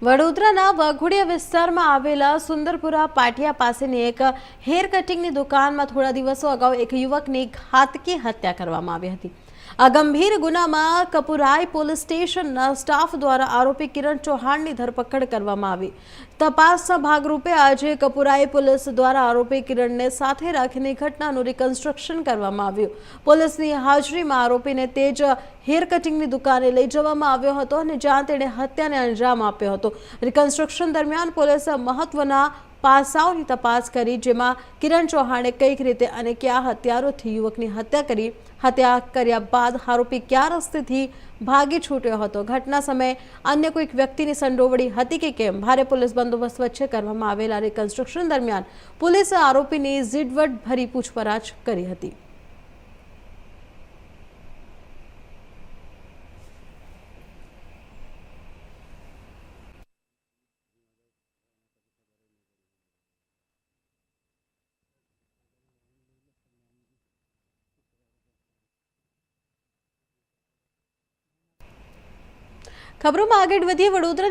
વડોદરાના વાઘોડિયા વિસ્તારમાં આવેલા સુંદરપુરા પાટિયા પાસેની એક હેર કટિંગની દુકાનમાં થોડા દિવસો અગાઉ એક યુવકની ઘાતકી હત્યા કરવામાં આવી હતી। આ ગંભીર ગુનામાં કપુરાઈ પોલીસ સ્ટેશનના સ્ટાફ દ્વારા આરોપી કિરણ ચૌહાણની ધરપકડ કરવામાં આવી। તપાસના ભાગરૂપે આજે કપુરાઈ પોલીસ દ્વારા આરોપી કિરણને સાથે રાખીને ઘટનાનું રિકન્સ્ટ્રક્શન કરવામાં આવ્યું। પોલીસની હાજરીમાં આરોપીને તે જ હેર કટિંગની દુકાને લઈ જવામાં આવ્યો હતો અને જ્યાં તેણે હત્યાને અંજામ આપ્યો હતો। રિકન્સ્ટ્રક્શન દરમિયાન પોલીસે મહત્વના પાસાઓની તપાસ કરી, જેમાં કિરણ ચૌહાણે કઈ રીતે અને કયા હથિયારોથી યુવકની હત્યા કર્યા બાદ આરોપી કયા રસ્તેથી ભાગી છૂટ્યો હતો, ઘટના સમયે અન્ય કોઈક વ્યક્તિની સંડોવણી હતી કે કેમ, ભારે પોલીસ બંદોબસ્ત વચ્ચે કરવામાં આવેલા રિકન્સ્ટ્રક્શન દરમિયાન પોલીસે આરોપીની ઝીણવટભરી પૂછપરછ કરી હતી। ખબરોમાં આગળ વધીએ। વડોદરાની